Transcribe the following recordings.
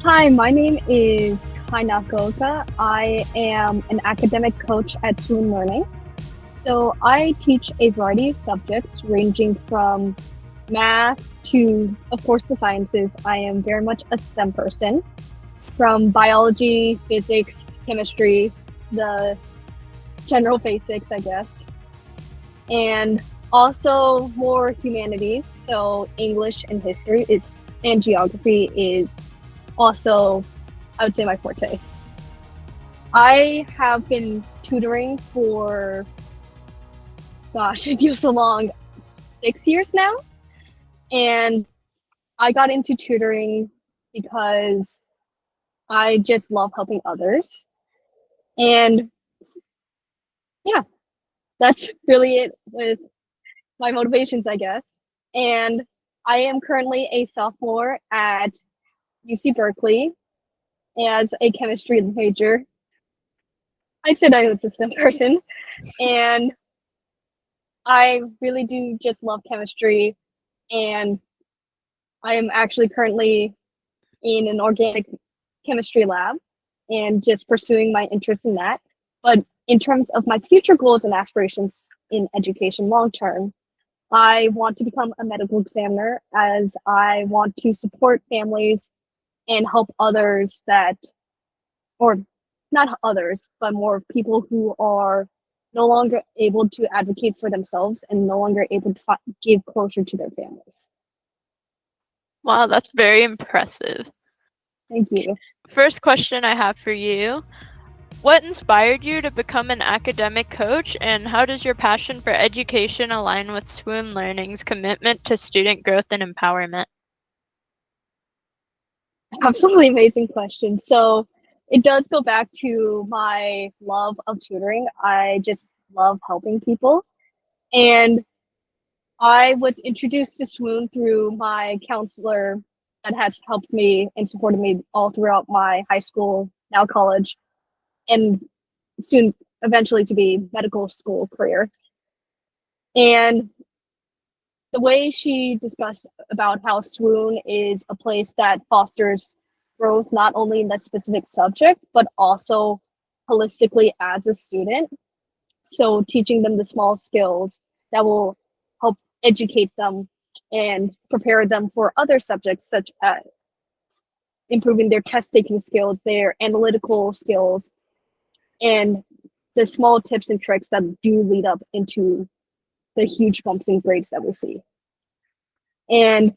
Hi, my name is Nakaoka. I am an academic coach at Swoon Learning. So I teach a variety of subjects ranging from math to, of course, the sciences. I am very much a STEM person, from biology, physics, chemistry, the general basics, I guess, and also more humanities. So English and history is and geography is also, I would say, my forte. I have been tutoring for, gosh, it feels so long, 6 years now. And I got into tutoring because I just love helping others. And yeah, that's really it with my motivations, I guess. And I am currently a sophomore at UC Berkeley as a chemistry major. I said I was a STEM person, and I really do just love chemistry. And I am actually currently in an organic chemistry lab and just pursuing my interest in that. But in terms of my future goals and aspirations in education long term, I want to become a medical examiner as I want to support families and help others that, or not others, but more people who are no longer able to advocate for themselves and no longer able to give closure to their families. Wow, that's very impressive. Thank you. First question I have for you. What inspired you to become an academic coach, and how does your passion for education align with Swoon Learning's commitment to student growth and empowerment? Absolutely amazing question. So it does go back to my love of tutoring. I just love helping people. And I was introduced to Swoon through my counselor that has helped me and supported me all throughout my high school, now college, and soon eventually to be medical school career. And the way she discussed about how Swoon is a place that fosters growth not only in that specific subject, but also holistically as a student. So teaching them the small skills that will help educate them and prepare them for other subjects, such as improving their test taking skills, their analytical skills, and the small tips and tricks that do lead up into the huge bumps in grades that we see. And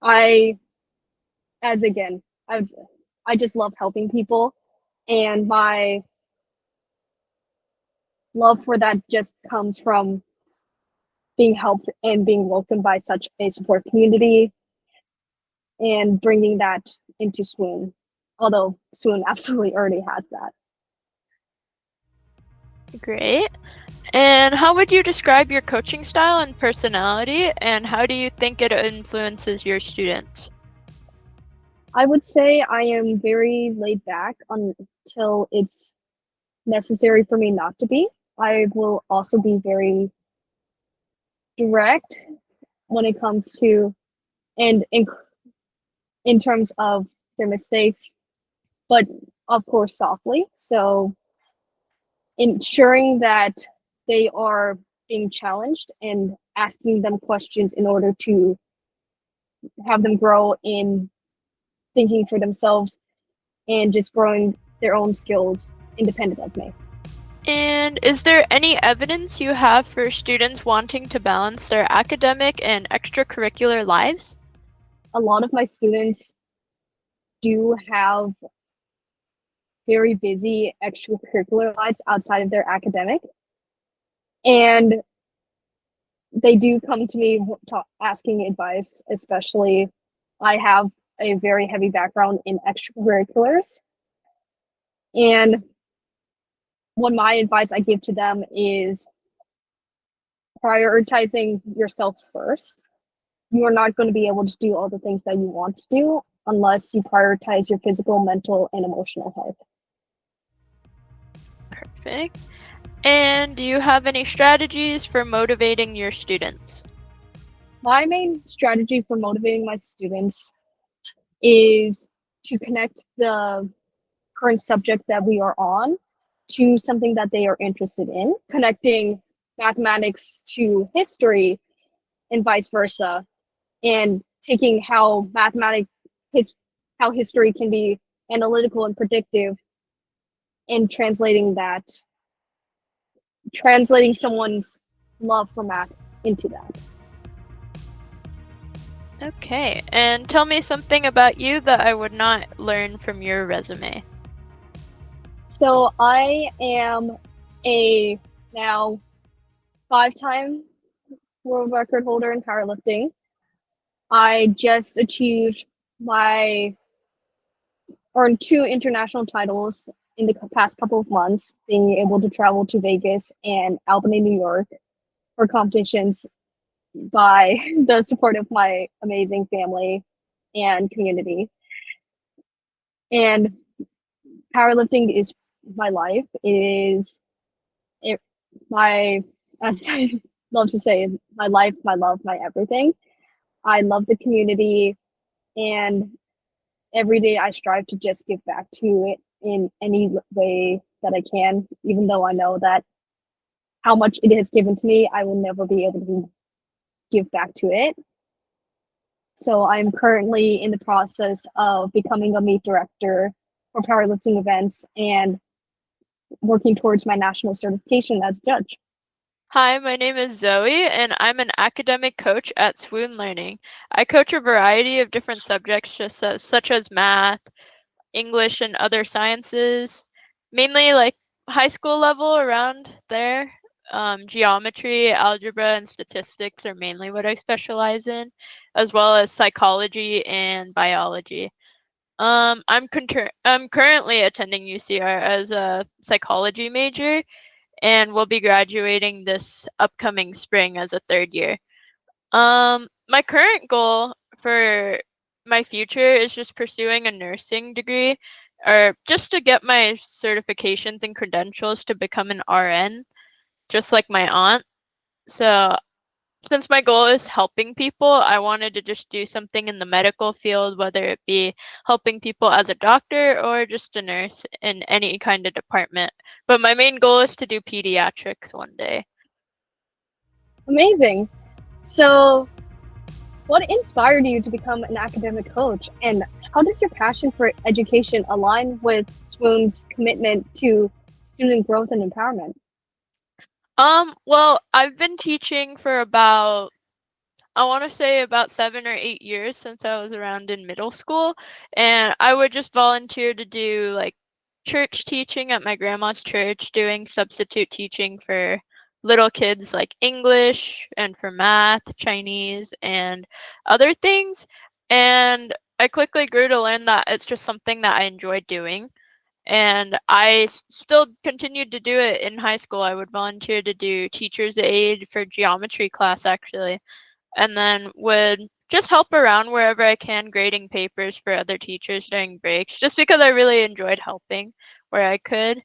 I, as again, I just love helping people, and my love for that just comes from being helped and being welcomed by such a support community and bringing that into Swoon. Although Swoon absolutely already has that. Great. And how would you describe your coaching style and personality, and how do you think it influences your students? I would say I am very laid back until it's necessary for me not to be. I will also be very direct when it comes to and in terms of their mistakes, but of course softly. So ensuring that they are being challenged and asking them questions in order to have them grow in thinking for themselves and just growing their own skills independent of me. And is there any evidence you have for students wanting to balance their academic and extracurricular lives? A lot of my students do have very busy extracurricular lives outside of their academic, and they do come to me asking advice, especially I have a very heavy background in extracurriculars. And what my advice I give to them is prioritizing yourself first. You are not going to be able to do all the things that you want to do unless you prioritize your physical, mental, and emotional health. Perfect. And do you have any strategies for motivating your students? My main strategy for motivating my students is to connect the current subject that we are on to something that they are interested in, connecting mathematics to history and vice versa, and taking how his how history can be analytical and predictive, and translating someone's love for math into that. Okay, and tell me something about you that I would not learn from your resume. So I am a now 5-time world record holder in powerlifting. I just achieved my earned 2 international titles in the past couple of months, being able to travel to Vegas and Albany, New York for competitions by the support of my amazing family and community. And powerlifting is my life. It is it, my, as I love to say, my life, my love, my everything. I love the community, and every day I strive to just give back to it in any way that I can, even though I know that how much it has given to me, I will never be able to give back to it. So I'm currently in the process of becoming a meet director for powerlifting events and working towards my national certification as a judge. Hi, my name is Zoe, and I'm an academic coach at Swoon Learning. I coach a variety of different subjects, such as math, English, and other sciences, mainly like high school level around there. Geometry, algebra, and statistics are mainly what I specialize in, as well as psychology and biology. I'm currently attending UCR as a psychology major, and will be graduating this upcoming spring as a third year. My current goal for my future is just pursuing a nursing degree, or just to get my certifications and credentials to become an RN, just like my aunt. So since my goal is helping people, I wanted to just do something in the medical field, whether it be helping people as a doctor or just a nurse in any kind of department. But my main goal is to do pediatrics one day. Amazing. So, what inspired you to become an academic coach, and how does your passion for education align with Swoon's commitment to student growth and empowerment? Well, I've been teaching for about, I want to say about 7 or 8 years, since I was around in middle school, and I would just volunteer to do like church teaching at my grandma's church, doing substitute teaching for little kids like English and for math, Chinese, and other things. And I quickly grew to learn that it's just something that I enjoyed doing. And I still continued to do it in high school. I would volunteer to do teacher's aide for geometry class, actually, and then would just help around wherever I can, grading papers for other teachers during breaks, just because I really enjoyed helping where I could.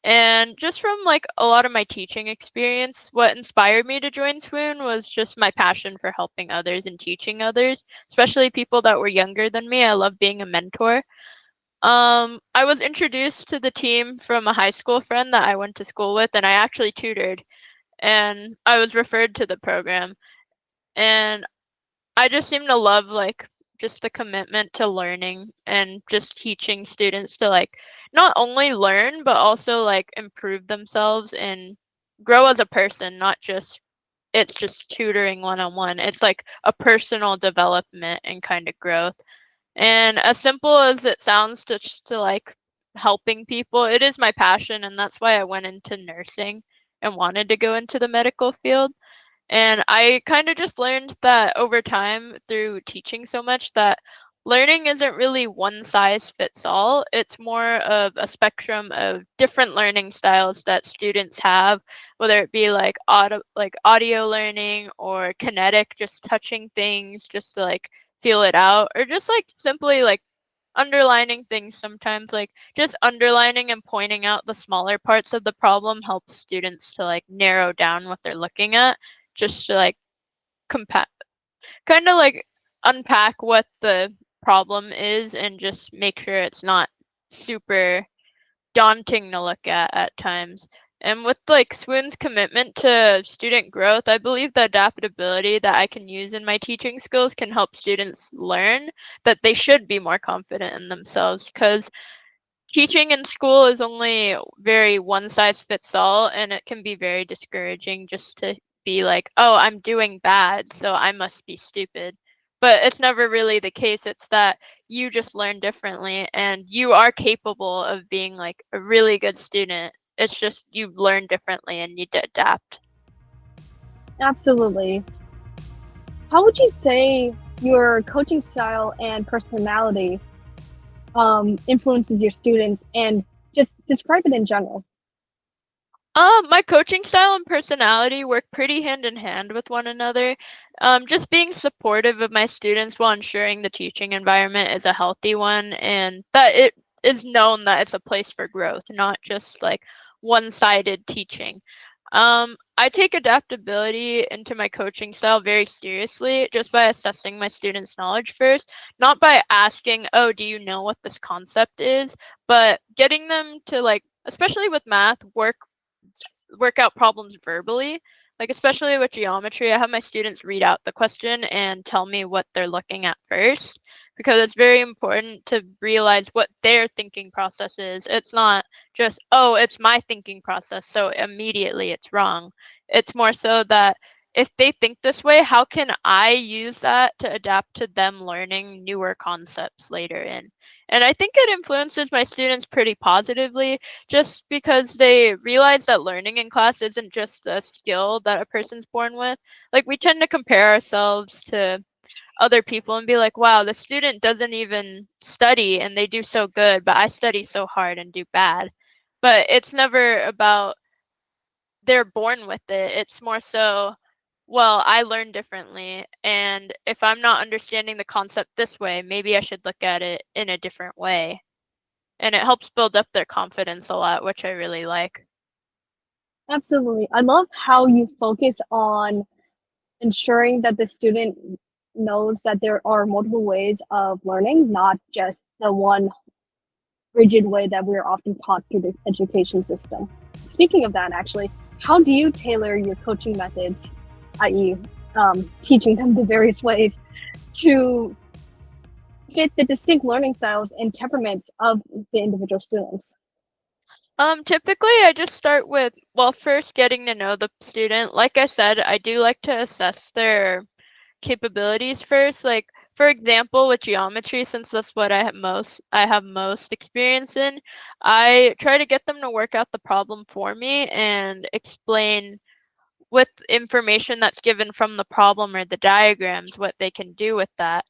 And just from like a lot of my teaching experience, what inspired me to join Swoon was just my passion for helping others and teaching others, especially people that were younger than me. I love being a mentor. I was introduced to the team from a high school friend that I went to school with, and I actually tutored, and I was referred to the program. And I just seem to love like just the commitment to learning and just teaching students to like not only learn but also like improve themselves and grow as a person, not just it's just tutoring one on one. It's like a personal development and kind of growth. And as simple as it sounds to just to like helping people, it is my passion, and that's why I went into nursing and wanted to go into the medical field. And I kind of just learned that over time through teaching so much that learning isn't really one size fits all. It's more of a spectrum of different learning styles that students have, whether it be like audio learning or kinetic, just touching things just to like feel it out, or just like simply like underlining things sometimes, like just underlining and pointing out the smaller parts of the problem helps students to like narrow down what they're looking at, just to like compact kind of like unpack what the problem is and just make sure it's not super daunting to look at times. And with like Swoon's commitment to student growth, I believe the adaptability that I can use in my teaching skills can help students learn that they should be more confident in themselves, because teaching in school is only very one size fits all, and it can be very discouraging just to be like, oh, I'm doing bad, so I must be stupid. But it's never really the case. It's that you just learn differently and you are capable of being like a really good student. It's just you learn differently and need to adapt. Absolutely. How would you say your coaching style and personality influences your students, and just describe it in general? My coaching style and personality work pretty hand in hand with one another. Just being supportive of my students while ensuring the teaching environment is a healthy one and that it is known that it's a place for growth, not just like one-sided teaching. I take adaptability into my coaching style very seriously just by assessing my students' knowledge first, not by asking, oh, do you know what this concept is, but getting them to like, especially with math, work out problems verbally. Like especially with geometry, I have my students read out the question and tell me what they're looking at first, because it's very important to realize what their thinking process is. It's not just, oh, it's my thinking process, so immediately it's wrong. It's more so that if they think this way, how can I use that to adapt to them learning newer concepts later in? And I think it influences my students pretty positively, just because they realize that learning in class isn't just a skill that a person's born with. Like we tend to compare ourselves to other people and be like, wow, the student doesn't even study and they do so good, but I study so hard and do bad. But it's never about they're born with it. It's more so, well, I learn differently. And if I'm not understanding the concept this way, maybe I should look at it in a different way. And it helps build up their confidence a lot, which I really like. Absolutely. I love how you focus on ensuring that the student knows that there are multiple ways of learning, not just the one rigid way that we're often taught through the education system. Speaking of that, actually, how do you tailor your coaching methods, i.e., teaching them the various ways, to fit the distinct learning styles and temperaments of the individual students? Typically I just start with, well, first getting to know the student. Like I said, I do like to assess their capabilities first. Like for example, with geometry, since that's what I have most experience in, I try to get them to work out the problem for me and explain with information that's given from the problem or the diagrams what they can do with that.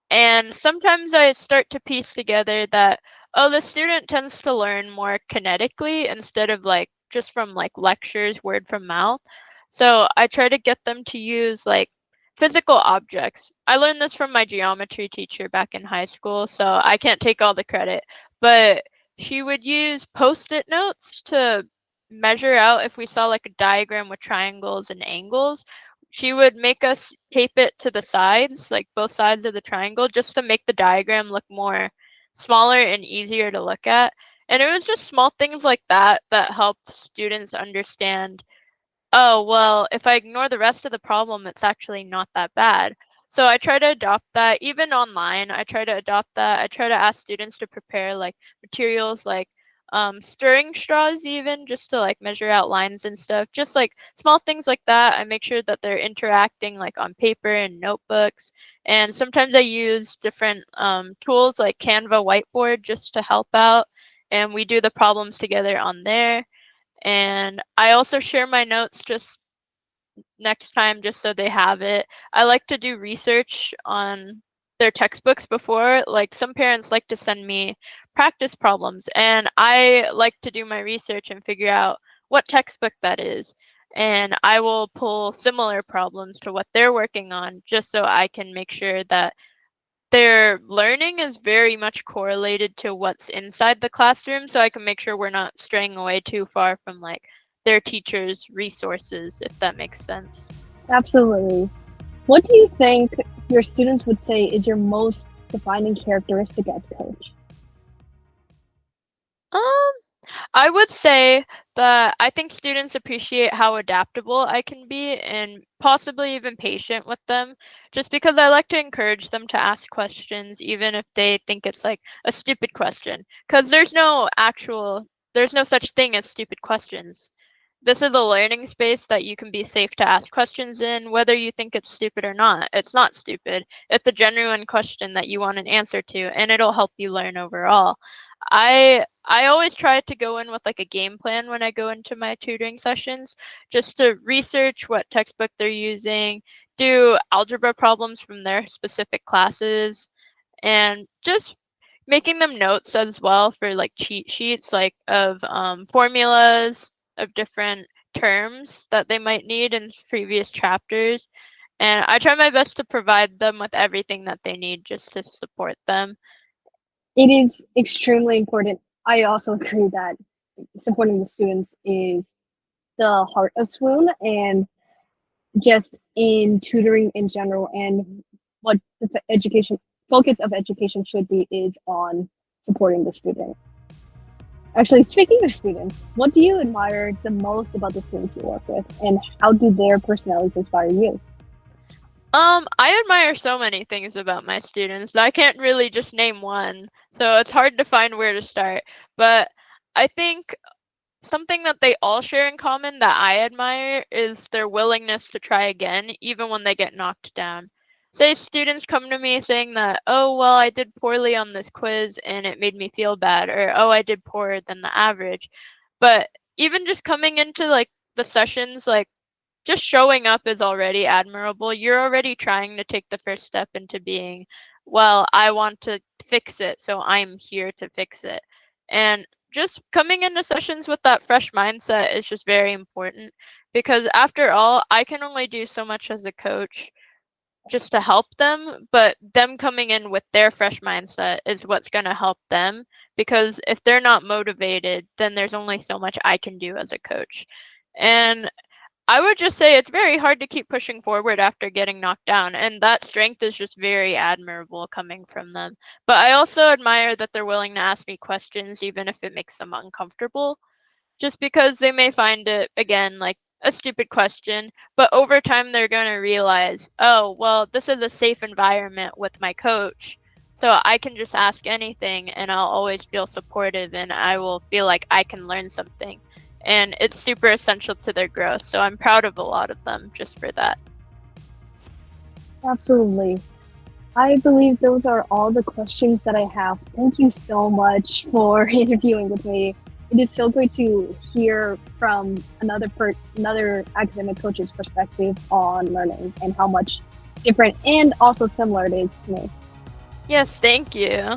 And sometimes I start to piece together that, oh, the student tends to learn more kinetically instead of like just from like lectures, word from mouth. So I try to get them to use like physical objects. I learned this from my geometry teacher back in high school, so I can't take all the credit, but she would use post-it notes to measure out if we saw like a diagram with triangles and angles. She would make us tape it to the sides, like both sides of the triangle, just to make the diagram look more smaller and easier to look at. And it was just small things like that that helped students understand, oh, well, if I ignore the rest of the problem, it's actually not that bad. So I try to adopt that even online. I try to adopt that. I try to ask students to prepare like materials like stirring straws, even just to like measure out lines and stuff. Just like small things like that. I make sure that they're interacting like on paper and notebooks. And sometimes I use different tools like Canva whiteboard just to help out. And we do the problems together on there. And I also share my notes just next time just so they have it. I like to do research on their textbooks before. Like some parents like to send me practice problems, and I like to do my research and figure out what textbook that is. And I will pull similar problems to what they're working on just so I can make sure that their learning is very much correlated to what's inside the classroom, so I can make sure we're not straying away too far from like their teachers' resources, if that makes sense. Absolutely. What do you think your students would say is your most defining characteristic as coach? Um, I would say that I think students appreciate how adaptable I can be and possibly even patient with them, just because I like to encourage them to ask questions, even if they think it's like a stupid question. Because there's no such thing as stupid questions. This is a learning space that you can be safe to ask questions in, whether you think it's stupid or not. It's not stupid. It's a genuine question that you want an answer to, and it'll help you learn overall. I always try to go in with like a game plan when I go into my tutoring sessions, just to research what textbook they're using, do algebra problems from their specific classes, and just making them notes as well for like cheat sheets, like of formulas of different terms that they might need in previous chapters. And I try my best to provide them with everything that they need just to support them. It is extremely important. I also agree that supporting the students is the heart of Swoon, and just in tutoring in general, and what the education focus of education should be is on supporting the student. Actually, speaking of students, what do you admire the most about the students you work with, and how do their personalities inspire you? I admire so many things about my students. I can't really just name one, so it's hard to find where to start. But I think something that they all share in common that I admire is their willingness to try again, even when they get knocked down. Say students come to me saying that, oh, well, I did poorly on this quiz and it made me feel bad, or oh, I did poorer than the average. But even just coming into like the sessions, like just showing up is already admirable. You're already trying to take the first step into being, well, I want to fix it, so I'm here to fix it. And just coming into sessions with that fresh mindset is just very important, because after all, I can only do so much as a coach just to help them, but them coming in with their fresh mindset is what's going to help them, because if they're not motivated, then there's only so much I can do as a coach. And I would just say it's very hard to keep pushing forward after getting knocked down, and that strength is just very admirable coming from them. But I also admire that they're willing to ask me questions even if it makes them uncomfortable, just because they may find it, again, like a stupid question, but over time they're going to realize, oh, well, this is a safe environment with my coach, so I can just ask anything and I'll always feel supportive and I will feel like I can learn something. And it's super essential to their growth, so I'm proud of a lot of them just for that. Absolutely. I believe those are all the questions that I have. Thank you so much for interviewing with me. It is so great to hear from another academic coach's perspective on learning and how much different and also similar it is to me. Yes, thank you.